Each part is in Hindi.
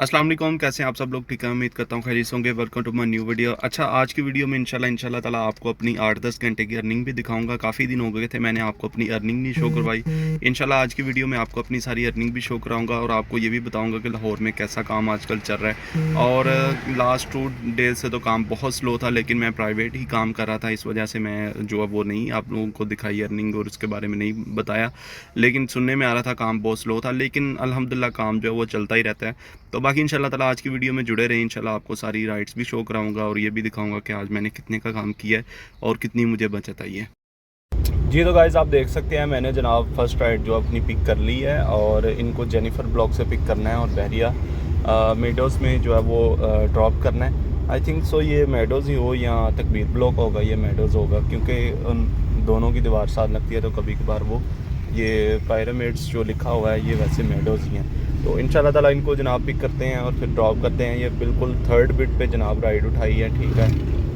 अस्सलाम वालेकुम, कैसे हैं आप सब लोग? ठीक है, उम्मीद करता हूँ खैरियत से होंगे। Welcome to my new video. अच्छा, आज की वीडियो में इंशाल्लाह ताला आपको अपनी 8-10 घंटे की अर्निंग भी दिखाऊंगा। काफ़ी दिन हो गए थे मैंने आपको अपनी अर्निंग नहीं शो करवाई। इंशाल्लाह आज की वीडियो में आपको अपनी सारी अर्निंग भी शो कराऊंगा और आपको ये भी बताऊंगा कि लाहौर में कैसा काम आजकल चल रहा है। और लास्ट 2 डेज से तो काम बहुत स्लो था, लेकिन मैं प्राइवेट ही काम कर रहा था, इस वजह से मैं जो है वो नहीं आप लोगों को दिखाई अर्निंग और उसके बारे में नहीं बताया। लेकिन सुनने में आ रहा था काम बहुत स्लो था, लेकिन अल्हम्दुलिल्लाह काम जो है वो चलता ही रहता है। तो बाकी इंशाल्लाह ताला आज की वीडियो में जुड़े रहें। इंशाल्लाह आपको सारी राइड्स भी शो कराऊंगा और ये भी दिखाऊंगा कि आज मैंने कितने का काम किया है और कितनी मुझे बचत आई है। जी तो गाइज़, आप देख सकते हैं मैंने जनाब फर्स्ट राइड जो अपनी पिक कर ली है और इनको जेनिफर ब्लॉक से पिक करना है और बहरिया मेडोज़ में जो है वो ड्रॉप करना है। आई थिंक सो ये मेडोज़ ही हो या तकबीर ब्लॉक होगा, ये मेडोज़ होगा क्योंकि उन दोनों की दीवार साथ लगती है। तो कभी कभार वो ये पिरामिड्स जो लिखा हुआ है ये वैसे मेडोज़ ही हैं। तो इंशाल्लाह ताला इनको जनाब पिक करते हैं और फिर ड्रॉप करते हैं। ये बिल्कुल थर्ड बिट पे जनाब राइड उठाई है, ठीक है।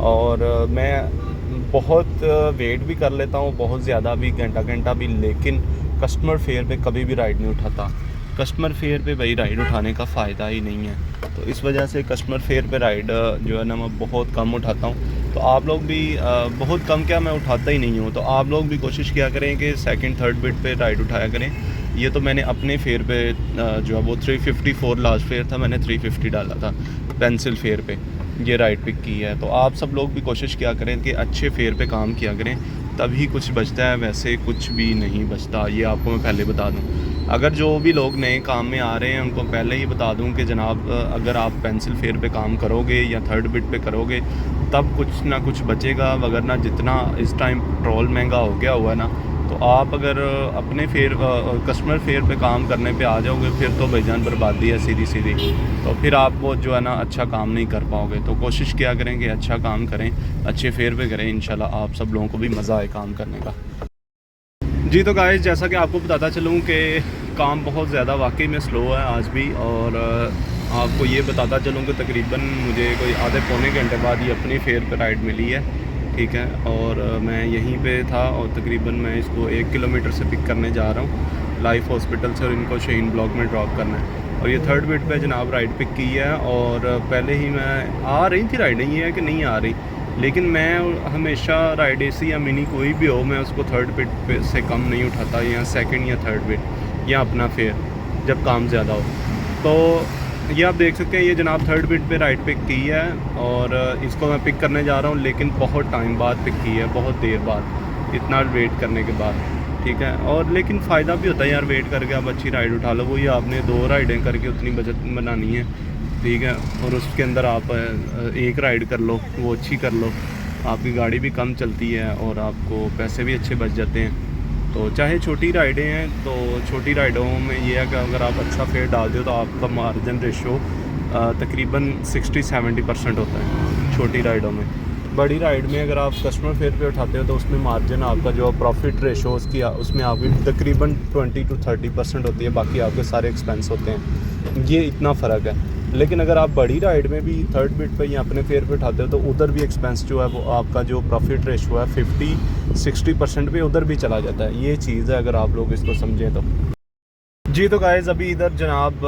और मैं बहुत वेट भी कर लेता हूँ, बहुत ज़्यादा भी, घंटा भी, लेकिन कस्टमर फेयर पे कभी भी राइड नहीं उठाता। कस्टमर फेयर पे भाई राइड उठाने का फ़ायदा ही नहीं है, तो इस वजह से कस्टमर फेयर पे राइड जो है ना मैं बहुत कम उठाता हूँ। तो आप लोग भी बहुत कम, क्या मैं उठाता ही नहीं हूँ। तो आप लोग भी कोशिश किया करें कि सेकंड थर्ड बिट पे राइड उठाया करें। ये तो मैंने अपने फेयर पे जो है वो 354 लास्ट फेयर था, मैंने 350 डाला था पेंसिल फेयर पे, ये राइड पिक की है। तो आप सब लोग भी कोशिश किया करें कि अच्छे फेयर पे काम किया करें, तभी कुछ बचता है, वैसे कुछ भी नहीं बचता। ये आपको मैं पहले बता दूं। अगर जो भी लोग नए काम में आ रहे हैं उनको पहले ही बता दूं कि जनाब अगर आप पेंसिल फेयर पे काम करोगे या थर्ड बिट पे करोगे तब कुछ ना कुछ बचेगा, वगरना जितना इस टाइम पेट्रोल महंगा हो गया हुआ है ना, तो आप अगर अपने कस्टमर फेयर पे काम करने पे आ जाओगे फिर तो भाईजान बर्बादी है सीधी सीधी। तो फिर आप वो जो है ना अच्छा काम नहीं कर पाओगे। तो कोशिश किया करें कि अच्छा काम करें, अच्छे फेयर पे करें, इंशाल्लाह आप सब लोगों को भी मज़ा आए काम करने का। जी तो गाइस, जैसा कि आपको बताता चलूँ कि काम बहुत ज़्यादा वाकई में स्लो है आज भी। और आपको ये बताता चलूँ कि तकरीबन मुझे कोई आधे पौने घंटे बाद ये अपनी फेयर पे राइड मिली है, ठीक है। और मैं यहीं पे था और तकरीबन मैं इसको 1 किलोमीटर से पिक करने जा रहा हूँ लाइफ हॉस्पिटल से, और इनको शाहीन ब्लॉक में ड्रॉप करना है। और ये थर्ड बिट पे जनाब राइड पिक की है। और पहले ही मैं आ रही थी राइड, ये है कि नहीं आ रही, लेकिन मैं हमेशा राइड एसी या मिनी कोई भी हो मैं उसको थर्ड बिट पे से कम नहीं उठाता, या सेकंड या थर्ड बिट या अपना फेयर जब काम ज़्यादा हो। तो ये आप देख सकते हैं ये जनाब थर्ड बिट पे राइड पिक की है और इसको मैं पिक करने जा रहा हूँ, लेकिन बहुत टाइम बाद पिक की है, बहुत देर बाद, इतना वेट करने के बाद, ठीक है। और लेकिन फ़ायदा भी होता है यार, वेट करके आप अच्छी राइड उठा लो। वही आपने 2 राइडें करके उतनी बचत बनानी है, ठीक है। और उसके अंदर आप एक राइड कर लो, वो अच्छी कर लो, आपकी गाड़ी भी कम चलती है और आपको पैसे भी अच्छे बच जाते हैं। तो चाहे छोटी राइडें हैं, तो छोटी राइडों में ये है कि अगर आप अच्छा फेयर डाल दो तो आपका मार्जिन रेशो तकरीबन 60-70% होता है छोटी राइडों में। बड़ी राइड में अगर आप कस्टमर फेयर पे उठाते हो तो उसमें मार्जिन आपका जो प्रॉफिट रेशो उसमें आपकी तकरीबन 20-30% होती है, बाकी आपके सारे एक्सपेंस होते हैं। ये इतना फ़र्क है। लेकिन अगर आप बड़ी राइड में भी थर्ड बिट पे या अपने फेयर पे उठाते हो तो उधर भी एक्सपेंस जो है वो आपका जो प्रॉफिट रेशो है 50-60% पे उधर भी चला जाता है। ये चीज़ है अगर आप लोग इसको समझें तो। जी तो गाइज़, अभी इधर जनाब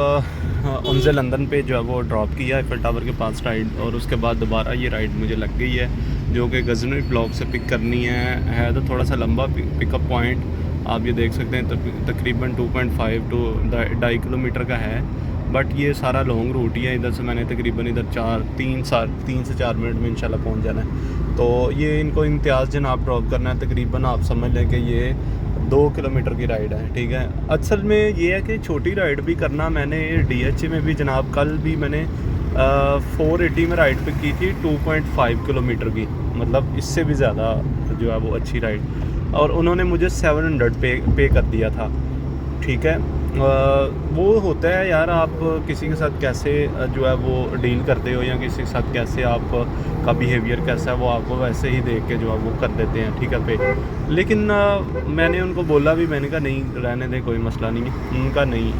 उनसे लंदन पे जो है वो ड्रॉप किया है फिर टावर के पास राइड, और उसके बाद दोबारा ये राइड मुझे लग गई है जो कि गजनी ब्लॉक से पिक करनी है तो थोड़ा सा लंबा पिकअप पॉइंट आप ये देख सकते हैं, तकरीबन 2.5 to 2.5 किलोमीटर का है। बट ये सारा लॉन्ग रूट ही है। इधर से मैंने तकरीबन इधर 3 से 4 मिनट में इंशाल्लाह पहुंच जाना है। तो ये इनको इम्तियाज़ जनाब ड्रॉप करना है, तकरीबन आप समझ लें कि ये 2 किलोमीटर की राइड है, ठीक है। असल में ये है कि छोटी राइड भी करना, मैंने DHA में भी जनाब कल भी मैंने 480 में राइड पे की थी 2.5 किलोमीटर की, मतलब इससे भी ज़्यादा जो है वो अच्छी राइड, और उन्होंने मुझे 700 पे कर दिया था, ठीक है। वो होता है यार, आप किसी के साथ कैसे जो है वो डील करते हो या किसी के साथ कैसे आप का बिहेवियर कैसा है वो आपको वैसे ही देख के जो है वो कर देते हैं, ठीक है पे। लेकिन मैंने उनको बोला भी, मैंने कहा नहीं रहने दें, कोई मसला नहीं है। उनका नहीं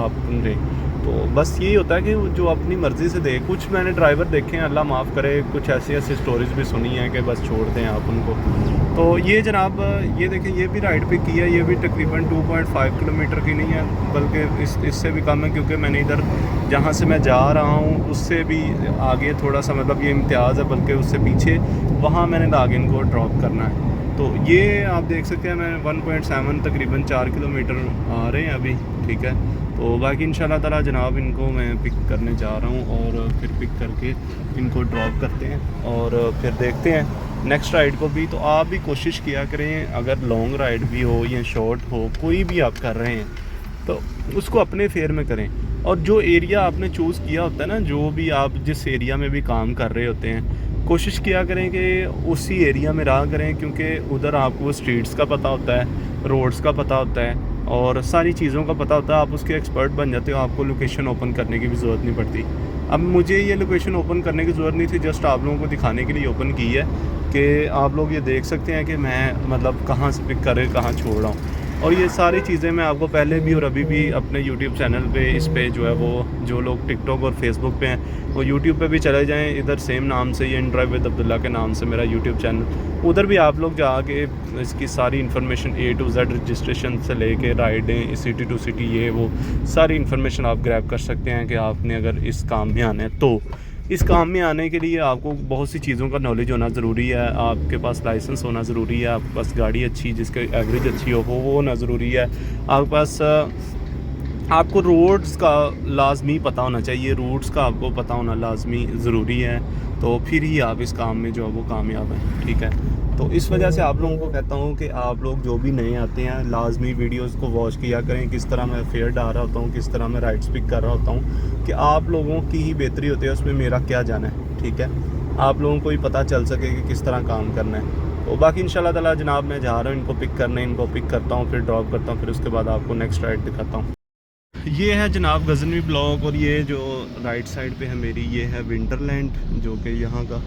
आप दें तो बस यही होता है कि जो अपनी मर्ज़ी से दे। कुछ मैंने ड्राइवर देखे हैं, अल्लाह माफ़ करे, कुछ ऐसी ऐसी स्टोरीज़ भी सुनी हैं कि बस छोड़ दें आप उनको। तो ये जनाब, ये देखें, ये भी राइड पे की है, ये भी तकरीबन 2.5 किलोमीटर की नहीं है, बल्कि इससे भी कम है, क्योंकि मैंने इधर जहाँ से मैं जा रहा हूँ उससे भी आगे थोड़ा सा, मतलब ये इम्तियाज़ है, बल्कि उससे पीछे वहाँ मैंने आगे इनको ड्रॉप करना है। तो ये आप देख सकते हैं, मैं 1.7 तकरीबन 4 किलोमीटर आ रहे हैं अभी, ठीक है। तो बाकी इंशाल्लाह ताला जनाब इनको मैं पिक करने जा रहा हूँ और फिर पिक करके इनको ड्रॉप करते हैं और फिर देखते हैं नेक्स्ट राइड को भी। तो आप भी कोशिश किया करें, अगर लॉन्ग राइड भी हो या शॉर्ट हो, कोई भी आप कर रहे हैं तो उसको अपने फेयर में करें। और जो एरिया आपने चूज़ किया होता है ना, जो भी आप जिस एरिया में भी काम कर रहे होते हैं, कोशिश किया करें कि उसी एरिया में रहा करें, क्योंकि उधर आपको स्ट्रीट्स का पता होता है, रोड्स का पता होता है और सारी चीज़ों का पता होता है। आप उसके एक्सपर्ट बन जाते हो, आपको लोकेशन ओपन करने की भी ज़रूरत नहीं पड़ती। अब मुझे ये लोकेशन ओपन करने की ज़रूरत नहीं थी, जस्ट आप लोगों को दिखाने के लिए ओपन की है कि आप लोग ये देख सकते हैं कि मैं मतलब कहाँ से पिक कर कहाँ छोड़ रहा हूँ। और ये सारी चीज़ें मैं आपको पहले भी और अभी भी अपने यूट्यूब चैनल पे, इस पे जो है वो, जो लोग टिकटॉक और फेसबुक पे हैं वो यूट्यूब पे भी चले जाएं, इधर सेम नाम से, ये इन ड्राइव विद अब्दुल्ला के नाम से मेरा यूट्यूब चैनल, उधर भी आप लोग जाके इसकी सारी information A to Z, registration से लेके राइडें, सिटी टू सिटी, ये वो सारी इन्फॉर्मेशन आप ग्रैब कर सकते हैं कि आपने अगर इस काम में आना है। तो इस काम में आने के लिए आपको बहुत सी चीज़ों का नॉलेज होना ज़रूरी है। आपके पास लाइसेंस होना ज़रूरी है, आपके पास गाड़ी अच्छी जिसके एवरेज अच्छी हो वो होना ज़रूरी है, आपके पास आपको रोड्स का लाजमी पता होना चाहिए, रूट्स का आपको पता होना लाजमी ज़रूरी है। तो फिर ही आप इस काम में जो है वो कामयाब हैं, ठीक है। तो इस वजह से आप लोगों को कहता हूँ कि आप लोग जो भी नए आते हैं लाजमी वीडियोस को वॉच किया करें, किस तरह मैं फेयर डाल रहा होता हूँ, किस तरह मैं राइड्स पिक कर रहा होता हूँ, कि आप लोगों की ही बेहतरी होती है, उसमें मेरा क्या जाना है, ठीक है। आप लोगों को ही पता चल सके कि किस तरह काम करना है। तो बाकी इंशाल्लाह ताला जनाब मैं जा रहा हूँ इनको पिक करने, इनको पिक करता हूँ, फिर ड्रॉप करता हूँ, फिर उसके बाद आपको नेक्स्ट राइड दिखाता हूँ। ये है जनाब गजनवी ब्लॉक, और ये जो राइट साइड पे है मेरी, ये है विंटरलैंड, जो कि यहाँ का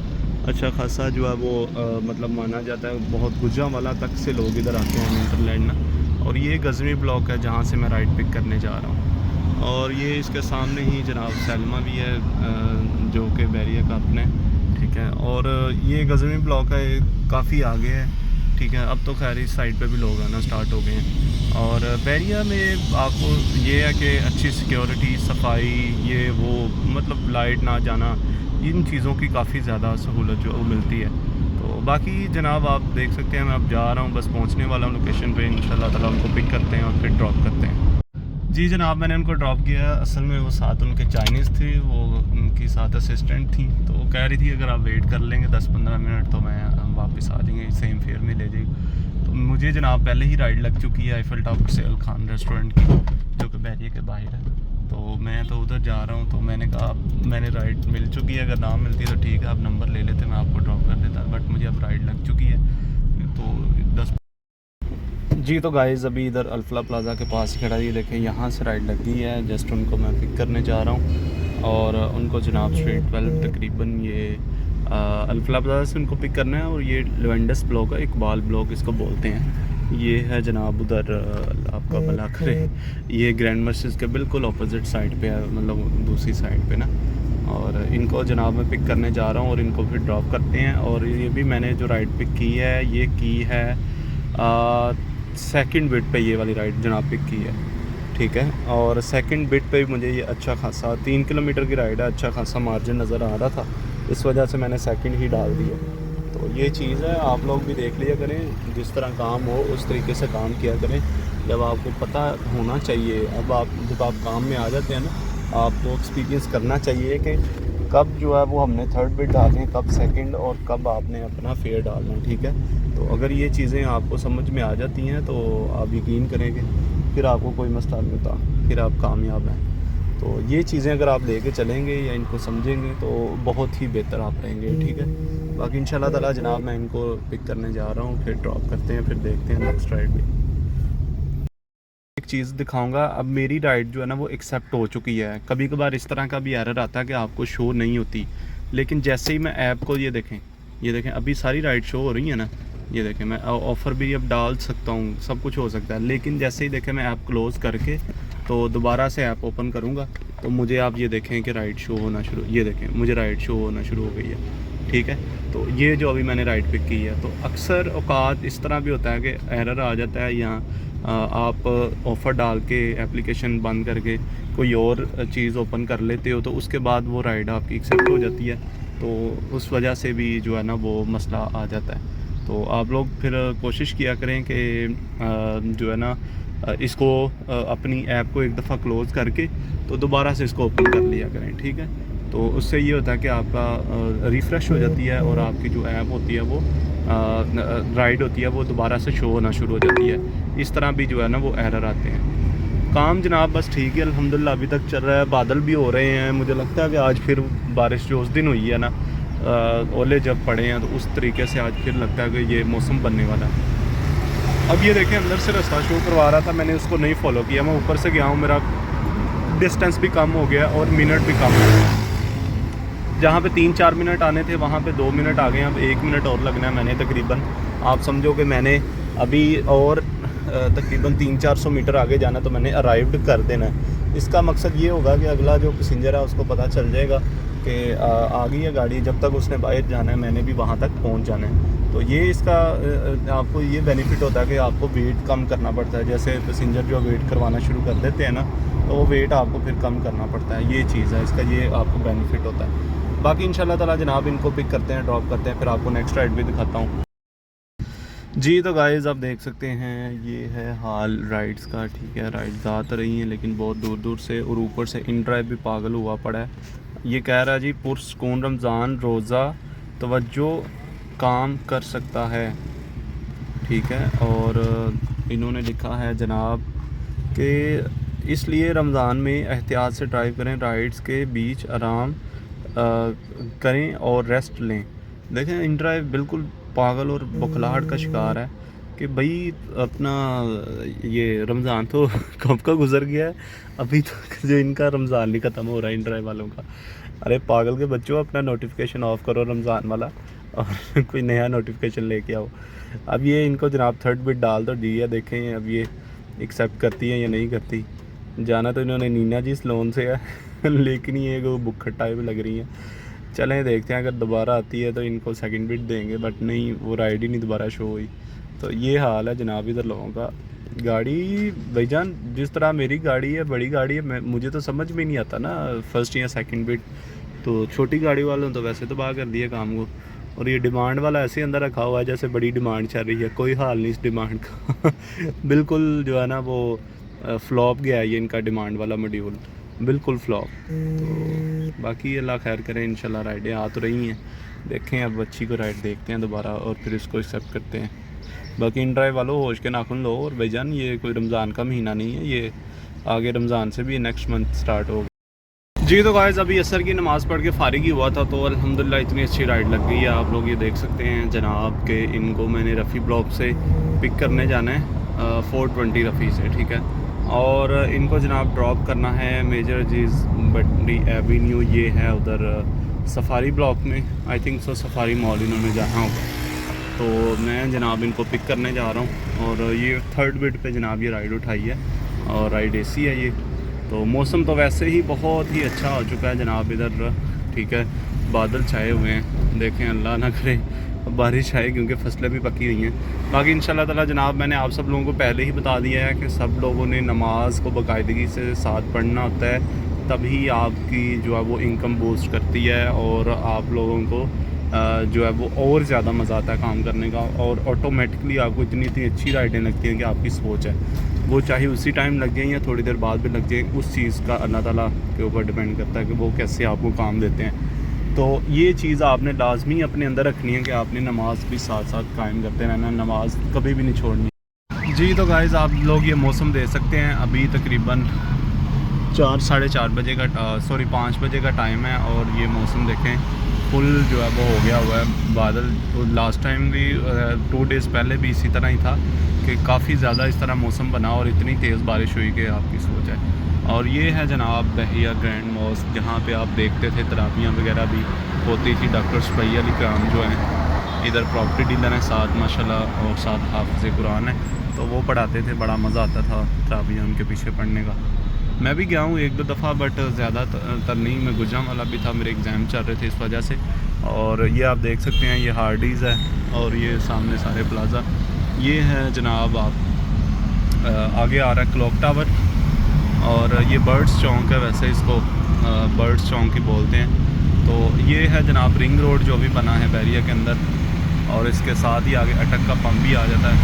अच्छा खासा जो है वो मतलब माना जाता है, बहुत गुजरांवाला तक से लोग इधर आते हैं विंटरलैंड ना। और ये गजनवी ब्लॉक है जहाँ से मैं राइड पिक करने जा रहा हूँ। और ये इसके सामने ही जनाब सैलमा भी है, जो कि बैरिया का अपने, ठीक है। और ये गजनवी ब्लॉक है, काफ़ी आगे है, ठीक है। अब तो खैर इस साइड पे भी लोग आना स्टार्ट हो गए हैं। और बैरिया में आपको ये है कि अच्छी सिक्योरिटी, सफाई, ये वो, मतलब लाइट ना जाना, इन चीज़ों की काफ़ी ज़्यादा सहूलत जो मिलती है। तो बाकी जनाब आप देख सकते हैं मैं अब जा रहा हूँ, बस पहुँचने वाला हूँ लोकेशन पे, इंशाल्लाह ताला उनको पिक करते हैं और फिर ड्रॉप करते हैं। जी जनाब, मैंने उनको ड्रॉप किया। असल में वो साथ उनके चाइनीज़ थे, वो उनकी साथ असिस्टेंट थी, तो वो कह रही थी अगर आप वेट कर लेंगे 10-15 मिनट तो मैं वापस आ जाएंगे, सेम फेयर में ले जाएगी। तो मुझे जनाब पहले ही राइड लग चुकी है आईफल टावर से अल खान रेस्टोरेंट की, जो कि बैरिया के बाहर है। तो मैं तो उधर जा रहा हूँ, तो मैंने कहा मैंने राइड मिल चुकी है, अगर ना मिलती तो ठीक है, आप नंबर ले लेते, मैं आपको ड्रॉप कर देता, बट मुझे अब राइड लग चुकी है। तो 10 जी। तो गाइस अभी इधर अल्फला प्लाज़ा के पास ही खड़ा है, ये देखें यहाँ से राइड लग गई है, जस्ट उनको मैं पिक करने जा रहा हूँ। और उनको जनाब स्ट्रीट 12 तकरीबन ये अल्फला प्लाज़ा से उनको पिक करना है। और ये लेवेंडस ब्लॉक है, इकबाल ब्लॉक इसको बोलते हैं। ये है जनाब उधर आपका भला करे, ये ग्रैंड मस्जिद के बिल्कुल अपोजिट साइड पे है, मतलब दूसरी साइड पे ना। और इनको जनाब मैं पिक करने जा रहा हूँ और इनको फिर ड्रॉप करते हैं। और ये भी मैंने जो राइड पिक की है, ये की है सेकंड बिट पे, ये वाली राइड जनाब पिक की है, ठीक है। और सेकंड बिट पे मुझे ये अच्छा खासा 3 किलोमीटर की राइड है, अच्छा खासा मार्जिन नज़र आ रहा था, इस वजह से मैंने सेकंड ही डाल दिया। तो ये चीज़ है, आप लोग भी देख लिया करें, जिस तरह काम हो उस तरीके से काम किया करें। जब आपको पता होना चाहिए, अब आप जब आप काम में आ जाते हैं ना, आपको एक्सपीरियंस करना चाहिए कि कब जो है वो हमने थर्ड बिट डालनी है, कब सेकंड, और कब आपने अपना फेयर डालना है, ठीक है। तो अगर ये चीज़ें आपको समझ में आ जाती हैं तो आप यकीन करेंगे, फिर आपको कोई मसला नहीं होता, फिर आप कामयाब हैं। तो ये चीज़ें अगर आप लेके चलेंगे या इनको समझेंगे तो बहुत ही बेहतर आप रहेंगे, ठीक है। बाकी इंशाल्लाह ताला जनाब मैं इनको पिक करने जा रहा हूँ, फिर ड्रॉप करते हैं, फिर देखते हैं नेक्स्ट राइड में। एक चीज़ दिखाऊंगा, अब मेरी राइड जो है ना वो एक्सेप्ट हो चुकी है। कभी कभार इस तरह का भी एरर आता है कि आपको शो नहीं होती, लेकिन जैसे ही मैं ऐप को ये देखें अभी सारी राइड शो हो रही है ना, ये देखें मैं ऑफ़र भी अब डाल सकता हूँ, सब कुछ हो सकता है। लेकिन जैसे ही देखें मैं ऐप क्लोज़ करके तो दोबारा से ऐप ओपन करूँगा तो मुझे आप ये देखें कि राइड शो होना शुरू, ये देखें मुझे राइड शो होना शुरू हो गई है। ठीक है, तो ये जो अभी मैंने राइड पिक की है, तो अक्सर औकात इस तरह भी होता है कि एरर आ जाता है, या आप ऑफ़र डाल के एप्लीकेशन बंद करके कोई और चीज़ ओपन कर लेते हो, तो उसके बाद वो राइड आपकी एक्सेप्ट हो जाती है, तो उस वजह से भी जो है ना वो मसला आ जाता है। तो आप लोग फिर कोशिश किया करें कि जो है ना इसको अपनी ऐप को एक दफ़ा क्लोज़ करके तो दोबारा से इसको ओपन कर लिया करें। ठीक है, तो उससे ये होता है कि आपका रिफ़्रेश हो जाती है और आपकी जो ऐप होती है वो राइड होती है वो दोबारा से शो होना शुरू हो जाती है। इस तरह भी जो है ना वो एरर आते हैं। काम जनाब बस ठीक है, अल्हम्दुलिल्लाह अभी तक चल रहा है, बादल भी हो रहे हैं। मुझे लगता है कि आज फिर बारिश जो उस दिन हुई है ना, ओले जब पड़े हैं, तो उस तरीके से आज फिर लगता है कि ये मौसम बनने वाला है। अब ये देखें अंदर से रास्ता शो करवा रहा था, मैंने उसको नहीं फॉलो किया, मैं ऊपर से गया हूँ, मेरा डिस्टेंस भी कम हो गया और मिनट भी कम हो गया। जहाँ पे 3-4 मिनट आने थे वहाँ पे 2 मिनट आ गए, अब 1 मिनट और लगना है। मैंने तकरीबन, आप समझो कि मैंने अभी और तकरीबन 300-400 मीटर आगे जाना, तो मैंने अराइव्ड कर देना है। इसका मकसद ये होगा कि अगला जो पैसेंजर है उसको पता चल जाएगा कि आ गई है गाड़ी, जब तक उसने बाहर जाना है मैंने भी वहाँ तक पहुँच जाना है। तो ये इसका आपको ये बेनिफिट होता है कि आपको वेट कम करना पड़ता है। जैसे पैसेंजर जो वेट करवाना शुरू कर देते हैं ना, तो वो वेट आपको फिर कम करना पड़ता है। ये चीज़ है इसका, ये आपको बेनिफिट होता है। बाकी इंशाल्लाह ताला जनाब इनको पिक करते हैं, ड्रॉप करते हैं, फिर आपको नेक्स्ट राइड भी दिखाता हूँ। जी तो गाइज़ आप देख सकते हैं ये है हाल राइड्स का। ठीक है, राइड्स आ तो रही हैं लेकिन बहुत दूर दूर से, और ऊपर से इन ड्राइव भी पागल हुआ पड़ा है। ये कह रहा है जी पुरसकून रमज़ान रोज़ा तवज्जो काम कर सकता है। ठीक है, और इन्होंने लिखा है जनाब कि इसलिए रमज़ान में एहतियात से ड्राइव करें, राइड्स के बीच आराम करें और रेस्ट लें। देखें इन ड्राइव बिल्कुल पागल और बौखलाहट का शिकार है कि भाई अपना ये रमज़ान तो कब का गुजर गया है, अभी तक जो इनका रमज़ान नहीं ख़त्म हो रहा है इन ड्राइव वालों का। अरे पागल के बच्चों, अपना नोटिफिकेशन ऑफ़ करो रमज़ान वाला और कोई नया नोटिफिकेशन लेके आओ। अब ये इनको जनाब थर्ड बिट डाल तो दी है, देखें अब ये एक्सेप्ट करती है या नहीं करती। जाना तो इन्होंने नीना जी सलोन से है लेकिन ये वो बुक्खट टाइप लग रही हैं। चलें देखते हैं, अगर दोबारा आती है तो इनको सेकंड बिट देंगे, बट नहीं वो राइड ही नहीं दोबारा शो हुई। तो ये हाल है जनाब इधर लोगों का। गाड़ी भाईजान जिस तरह मेरी गाड़ी है, बड़ी गाड़ी है, मुझे तो समझ में नहीं आता ना फर्स्ट या सेकंड बिट, तो छोटी गाड़ी वालों तो वैसे तो बाहर कर दिया काम को, और ये डिमांड वाला ऐसे अंदर रखा हुआ है जैसे बड़ी डिमांड चल रही है। कोई हाल नहीं इस डिमांड का बिल्कुल जो है ना वो फ्लॉप गया है ये इनका डिमांड वाला मॉड्यूल, बिल्कुल फ्लॉप। तो बाकी अल्लाह खैर करें, इंशाल्लाह राइडें आ तो रही हैं, देखें अब अच्छी को राइड देखते हैं दोबारा और फिर इसको एक्सेप्ट करते हैं। बाकी इन ड्राइव वालों होश के नाखून लो, और भाईजान ये कोई रमज़ान का महीना नहीं है, ये आगे रमज़ान से भी नेक्स्ट मंथ स्टार्ट होगा। जी तो गाइस अभी असर की नमाज़ पढ़ के फ़ारिग ही हुआ था, तो अल्हम्दुलिल्लाह इतनी अच्छी राइड लग गई है। आप लोग ये देख सकते हैं जनाब के इनको मैंने रफ़ी ब्लॉक से पिक करने जाना है 420 रफ़ी से। ठीक है, और इनको जनाब ड्रॉप करना है मेजर जीज़ बटरी एवेन्यू, ये है उधर सफारी ब्लॉक में, I think so safari mall इन्होंने जाना होगा। तो मैं जनाब इनको पिक करने जा रहा हूँ, और ये थर्ड बिट पे जनाब ये राइड उठाई है, और राइड एसी है ये। तो मौसम तो वैसे ही बहुत ही अच्छा हो चुका है जनाब इधर। ठीक है, बादल छाए हुए हैं, देखें अल्लाह ना करे बारिश आए क्योंकि फसलें भी पकी हुई हैं। बाकी इंशाल्लाह ताला जनाब मैंने आप सब लोगों को पहले ही बता दिया है कि सब लोगों ने नमाज को बाकायदगी से साथ पढ़ना होता है, तभी आपकी जो है वो इनकम बूस्ट करती है, और आप लोगों को जो है वो और ज़्यादा मज़ा आता है काम करने का, और ऑटोमेटिकली आपको इतनी इतनी अच्छी राइडें लगती हैं कि आपकी सोच है वो चाहे उसी टाइम लग जाए या थोड़ी देर बाद भी लग जाए, उस चीज़ का अल्लाह ताला के ऊपर डिपेंड करता है कि वो कैसे आपको काम देते हैं। तो ये चीज़ आपने लाजमी अपने अंदर रखनी है कि आपने नमाज भी साथ साथ कायम करते रहना, नमाज कभी भी नहीं छोड़नी। जी तो गाइज़ आप लोग ये मौसम दे सकते हैं, अभी तकरीबन 4-4:30 बजे का 5 बजे का टाइम है, और ये मौसम देखें फुल जो है वो हो गया हुआ है बादल। तो लास्ट टाइम भी 2 डेज़ पहले भी इसी तरह ही था कि काफ़ी ज़्यादा इस तरह मौसम बना और इतनी तेज़ बारिश हुई कि आपकी सोच है। और ये है जनाब दहिया ग्रैंड मॉस्क, जहाँ पे आप देखते थे तराबियाँ वगैरह भी होती थी। डॉक्टर शफी अली कराम जो हैं इधर प्रॉपर्टी डीलर हैं साथ माशाल्लाह, और साथ हाफिज़ कुरान है, तो वो पढ़ाते थे, बड़ा मज़ा आता था तराबियाँ उनके पीछे पढ़ने का। मैं भी गया हूँ 1-2 दफ़ा, बट ज़्यादातर नहीं। मैं गुजरांवाला भी था, मेरे एग्ज़ाम चल रहे थे इस वजह से। और ये आप देख सकते हैं, ये हार्डीज़ है और ये सामने सारे प्लाज़ा। ये है जनाब, आप आगे आ रहा है क्लॉक टावर, और ये बर्ड्स चौक है, वैसे इसको बर्ड्स चौक ही बोलते हैं। तो ये है जनाब रिंग रोड जो भी बना है बैरिया के अंदर, और इसके साथ ही आगे अटक का पंप भी आ जाता है।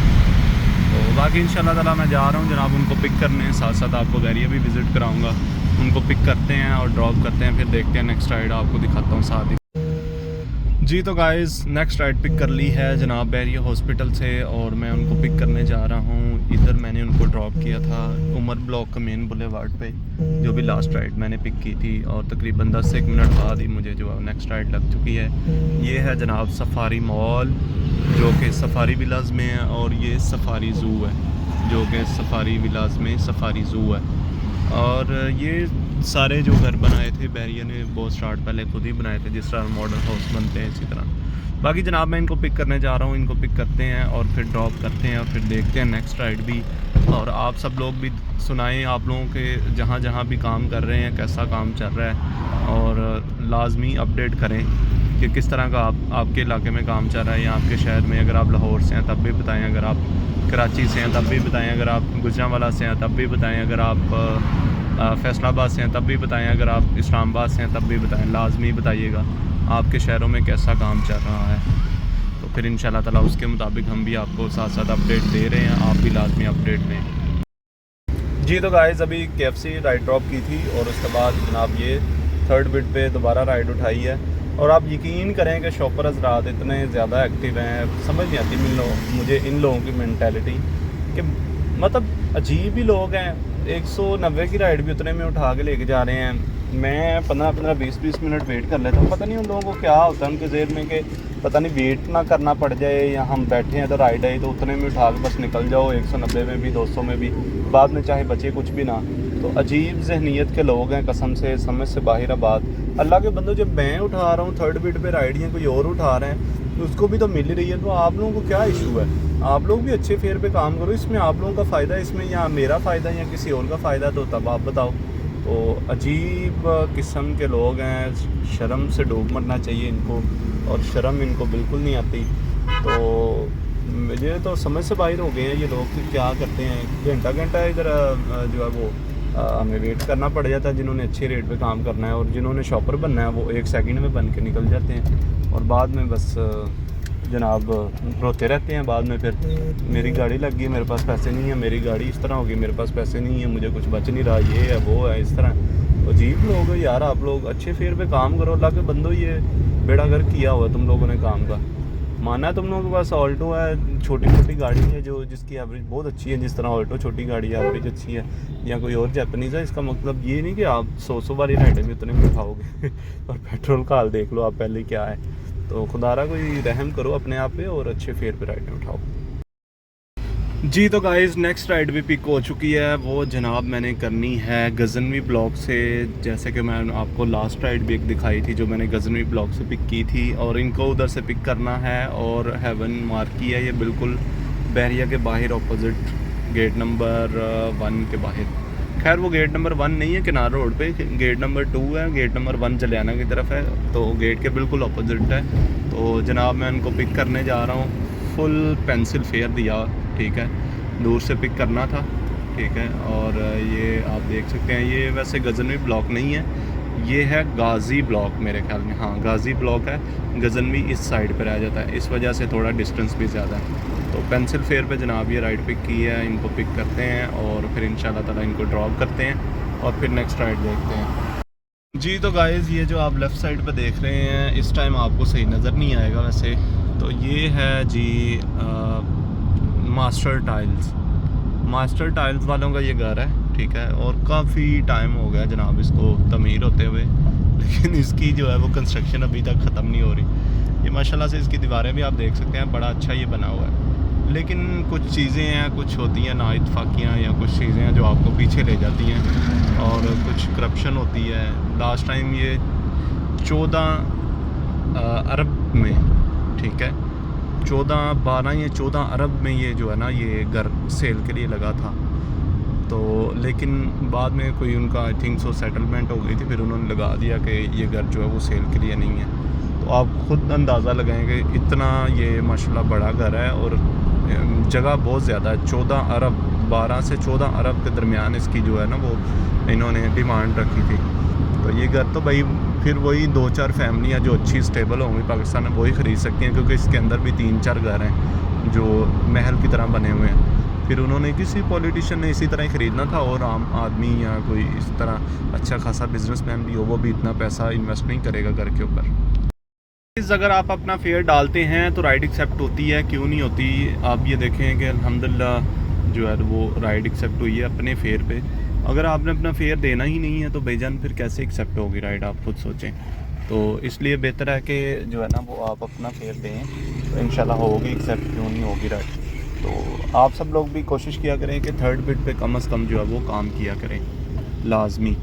तो बाकी इंशाल्लाह ताला मैं जा रहा हूँ जनाब उनको पिक करने, साथ साथ आपको बैरिया भी विज़िट कराऊँगा। उनको पिक करते हैं और ड्रॉप करते हैं, फिर देखते हैं नेक्स्ट राइड आपको दिखाता हूँ साथ ही। जी तो गाइस, नेक्स्ट राइड पिक कर ली है जनाब बैरिया हॉस्पिटल से, और मैं उनको पिक करने जा रहा हूँ। इधर मैंने उनको ड्रॉप किया था उमर ब्लॉक का मेन बुलेवार्ड पे, जो भी लास्ट राइड मैंने पिक की थी, और तकरीबन 10 से 1 मिनट बाद ही मुझे जो है नेक्स्ट राइड लग चुकी है। ये है जनाब सफारी मॉल, जो कि सफारी विलाज में है, और ये सफारी ज़ू है, जो कि सफारी विलाज में सफारी ज़ू है। और ये सारे जो घर बनाए थे बैरिया ने बहुत स्टार्ट पहले खुद ही बनाए थे, जिस तरह मॉडल हाउस बनते हैं इसी तरह। बाकी जनाब मैं इनको पिक करने जा रहा हूँ, इनको पिक करते हैं और फिर ड्रॉप करते हैं, और फिर देखते हैं नेक्स्ट राइड भी। और आप सब लोग भी सुनाएं, आप लोगों के जहाँ जहाँ भी काम कर रहे हैं कैसा काम चल रहा है, और लाजमी अपडेट करें कि किस तरह का आपके इलाके में काम चल रहा है या आपके शहर में। अगर आप लाहौर से हैं तब भी बताएँ, अगर आप कराची से हैं तब भी बताएं, अगर आप गुजरांवाला से हैं तब भी बताएं, अगर आप फैसलाबाद से हैं तब भी बताएं, अगर आप इस्लामाबाद से हैं तब भी बताएं। लाजमी बताइएगा आपके शहरों में कैसा काम चल रहा है, तो फिर इंशाल्लाह ताला उसके मुताबिक हम भी आपको साथ साथ अपडेट दे रहे हैं, आप भी लाजमी अपडेट दें। जी तो गाइस, अभी KFC राइड ड्रॉप की थी, और उसके बाद जनाब ये थर्ड बिट पे दोबारा राइड उठाई है। और आप यकीन करें कि शॉपर हज़रात इतने ज़्यादा एक्टिव हैं, समझ नहीं आती मुझे इन लोगों की मेंटालिटी, कि मतलब अजीब ही लोग हैं। 190 की राइड भी उतने में उठा के लेके जा रहे हैं। मैं 15-15 20-20 मिनट वेट कर लेता हूँ। पता नहीं उन लोगों को क्या होता है उनके ज़हन में, कि पता नहीं वेट ना करना पड़ जाए, या हम बैठे हैं तो राइड आई तो उतने में उठा के बस निकल जाओ, 190 में भी 200 में भी, बाद में चाहे बचे कुछ भी ना। तो अजीब जहनीत के लोग हैं, कसम से समझ से बाहर बात। अल्लाह के बंदो, जब मैं उठा रहा हूँ थर्ड बिट पे राइड, या कोई और उठा रहे हैं तो उसको भी तो मिल रही है, तो आप लोगों को क्या इशू है? आप लोग भी अच्छे फेयर पे काम करो, इसमें आप लोगों का फ़ायदा है, इसमें या मेरा फ़ायदा या किसी और का फ़ायदा, तो तब आप बताओ। तो अजीब किस्म के लोग हैं, शर्म से डूब मरना चाहिए इनको, और शर्म इनको बिल्कुल नहीं आती। तो मुझे तो समझ से बाहर हो गए हैं ये लोग कि क्या करते हैं। घंटा घंटा इधर जो है वो हमें वेट करना पड़ जाता है, जिन्होंने अच्छे रेट पे काम करना है, और जिन्होंने शॉपर बनना है वो 1 सेकंड में बन के निकल जाते हैं, और बाद में बस जनाब रोते रहते हैं। बाद में फिर मेरी गाड़ी लग गई, मेरे पास पैसे नहीं है, मेरी गाड़ी इस तरह होगी, मेरे पास पैसे नहीं है, मुझे कुछ बच नहीं रहा, ये है वो है, इस तरह। अजीब लोग हो यार, आप लोग अच्छे फेयर पे काम करो। अल्लाह के बंदो, ये बेड़ा गर्क किया हुआ तुम लोगों ने काम का। माना है तुम लोगों के पास ऑल्टो है, छोटी मोटी गाड़ी है जो जिसकी एवरेज बहुत अच्छी है, जिस तरह ऑल्टो छोटी गाड़ी है एवरेज अच्छी है, या कोई और जैपनीज़ है, इसका मतलब ये नहीं कि आप 100 वाली राइडें भी उतने में उठाओगे। और पेट्रोल का हाल देख लो आप पहले क्या है। तो खुदारा कोई रहम करो अपने आप पे, और अच्छे फेयर पे राइडें उठाओ। जी तो गाइस, नेक्स्ट राइड भी पिक हो चुकी है, वो जनाब मैंने करनी है गजनवी ब्लॉक से। जैसे कि मैं आपको लास्ट राइड भी एक दिखाई थी जो मैंने गजनवी ब्लॉक से पिक की थी, और इनको उधर से पिक करना है। और हेवन मार्क की है ये बिल्कुल बैरिया के बाहर, ऑपोजिट गेट नंबर 1 के बाहर। खैर वो गेट नंबर 1 नहीं है, किनार रोड पे गेट नंबर 2 है, गेट नंबर 1 जलियाना की तरफ है, तो गेट के बिल्कुल ऑपोजिट है। तो जनाब मैं उनको पिक करने जा रहा हूँ, फुल पेंसिल फेयर दिया, ठीक है, दूर से पिक करना था, ठीक है। और ये आप देख सकते हैं, ये वैसे गजनवी ब्लॉक नहीं है, ये है गाज़ी ब्लॉक मेरे ख्याल में, हाँ गाज़ी ब्लॉक है। गजनवी इस साइड पर आ जाता है, इस वजह से थोड़ा डिस्टेंस भी ज़्यादा है। तो पेंसिल फेयर पे जनाब ये राइड पिक की है, इनको पिक करते हैं और फिर इंशाल्लाह ताला इनको ड्रॉप करते हैं, और फिर नेक्स्ट राइड देखते हैं। जी तो गाइज़, ये जो आप लेफ़्ट साइड पे देख रहे हैं, इस टाइम आपको सही नज़र नहीं आएगा वैसे, तो ये है जी मास्टर टाइल्स वालों का ये घर है, ठीक है। और काफ़ी टाइम हो गया जनाब इसको तमीर होते हुए, लेकिन इसकी जो है वो कंस्ट्रक्शन अभी तक ख़त्म नहीं हो रही। ये माशाल्लाह से इसकी दीवारें भी आप देख सकते हैं, बड़ा अच्छा ये बना हुआ है, लेकिन कुछ चीज़ें हैं, कुछ होती हैं नाइतफाकियाँ, या कुछ चीज़ें हैं जो आपको पीछे ले जाती हैं, और कुछ करप्शन होती है। लास्ट टाइम ये 14 अरब में, ठीक है, 12 या 14 अरब में ये जो है ना, ये घर सेल के लिए लगा था। तो लेकिन बाद में कोई उनका आई थिंक सो सेटलमेंट हो गई थी, फिर उन्होंने लगा दिया कि ये घर जो है वो सेल के लिए नहीं है। तो आप खुद अंदाज़ा लगाएं कि इतना ये माशाल्लाह बड़ा घर है और जगह बहुत ज़्यादा है। 14 अरब 12 से 14 अरब के दरमियान इसकी जो है ना वो इन्होंने डिमांड रखी थी। तो ये घर तो भाई फिर वही 2-4 फैमिलियाँ जो अच्छी स्टेबल होंगी पाकिस्तान में वही ख़रीद सकती हैं, क्योंकि इसके अंदर भी 3-4 घर हैं जो महल की तरह बने हुए हैं। फिर उन्होंने किसी पॉलिटिशियन ने इसी तरह ही ख़रीदना था, और आम आदमी या कोई इस तरह अच्छा खासा बिजनेसमैन भी हो वो भी इतना पैसा इन्वेस्ट नहीं करेगा घर के ऊपर। अगर आप अपना फेयर डालते हैं तो राइड एक्सेप्ट होती है, क्यों नहीं होती? आप ये देखें कि अल्हम्दुलिल्लाह जो है वो राइड एक्सेप्ट हुई है अपने फेयर पे। अगर आपने अपना फेयर देना ही नहीं है तो बेजान फिर कैसे एक्सेप्ट होगी राइड, आप खुद सोचें। तो इसलिए बेहतर है कि जो है ना वो आप अपना फेयर दें, तो इंशाल्लाह होगी एक्सेप्ट, क्यों नहीं होगी राइड। तो आप सब लोग भी कोशिश किया करें कि थर्ड बिट पे कम से कम जो है वो काम किया करें, लाजमी।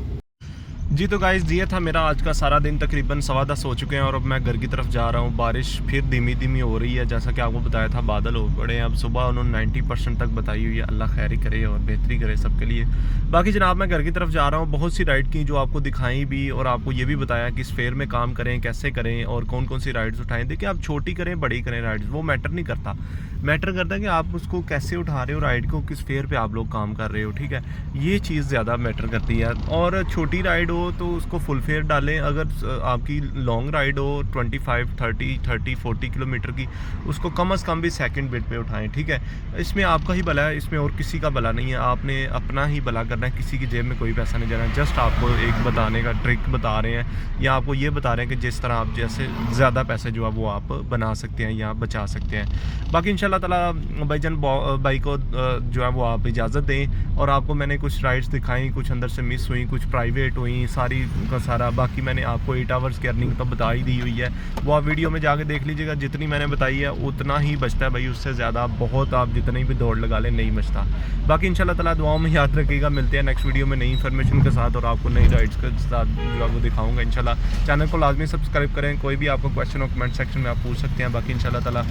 जी तो गाइस ये था मेरा आज का सारा दिन, तकरीबन 10:15 हो चुके हैं और अब मैं घर की तरफ जा रहा हूँ। बारिश फिर धीमी धीमी हो रही है, जैसा कि आपको बताया था बादल हो पड़े हैं। अब सुबह उन्होंने 90% तक बताई हुई है, अल्लाह खैर ही करे और बेहतरी करे सबके लिए। बाकी जनाब मैं घर की तरफ जा रहा हूँ, बहुत सी राइड की जो आपको दिखाई भी और आपको ये भी बताया कि इस फेयर में काम करें कैसे करें और कौन कौन सी राइड्स उठाएँ। देखिए आप छोटी करें बड़ी करें राइड्स, वो मैटर नहीं करता, मैटर करता है कि आप उसको कैसे उठा रहे हो राइड को, किस फेयर पे आप लोग काम कर रहे हो, ठीक है, ये चीज़ ज़्यादा मैटर करती है। और छोटी राइड हो तो उसको फुल फेयर डालें, अगर आपकी लॉन्ग राइड हो 25, 30, 40 किलोमीटर की, उसको कम से कम भी सेकंड बिट पे उठाएं, ठीक है। इसमें आपका ही भला है, इसमें और किसी का भला नहीं है, आपने अपना ही भला करना है, किसी की जेब में कोई पैसा नहीं जाना है। जस्ट आपको एक बताने का ट्रिक बता रहे हैं या आपको ये बता रहे हैं कि जिस तरह आप जैसे ज़्यादा पैसे जो है वो आप बना सकते हैं या बचा सकते हैं। बाकी इंशाल्लाह ताला भाईजान भाई को जो है वो आप इजाज़त दें। और आपको मैंने कुछ राइड्स दिखाई, कुछ अंदर से मिस हुई, कुछ प्राइवेट हुई, सारी का सारा। बाकी मैंने आपको 8 आवर्स की अर्निंग तो बता ही दी हुई है, वो आप वीडियो में जाके देख लीजिएगा। जितनी मैंने बताई है उतना ही बचता है भाई, उससे ज़्यादा बहुत आप जितनी भी दौड़ लगा लें नहीं बचता। बाकी इंशाल्लाह ताला दुआओं में याद रखिएगा। मिलते हैं नेक्स्ट वीडियो में नई इन्फॉर्मेशन के साथ और आपको नई राइड्स के साथ जो है वो दिखाऊंगा इंशाल्लाह। चैनल को लाजमी सब्सक्राइब करें, कोई भी आपको क्वेश्चन हो कमेंट सेक्शन में आप पूछ सकते हैं। बाकी इंशाल्लाह ताला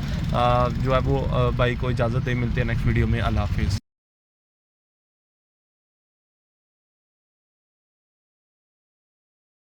जो है वो भाई को इजाज़त दे, मिलते हैं नेक्स्ट वीडियो में। अल्लाह हाफिज़।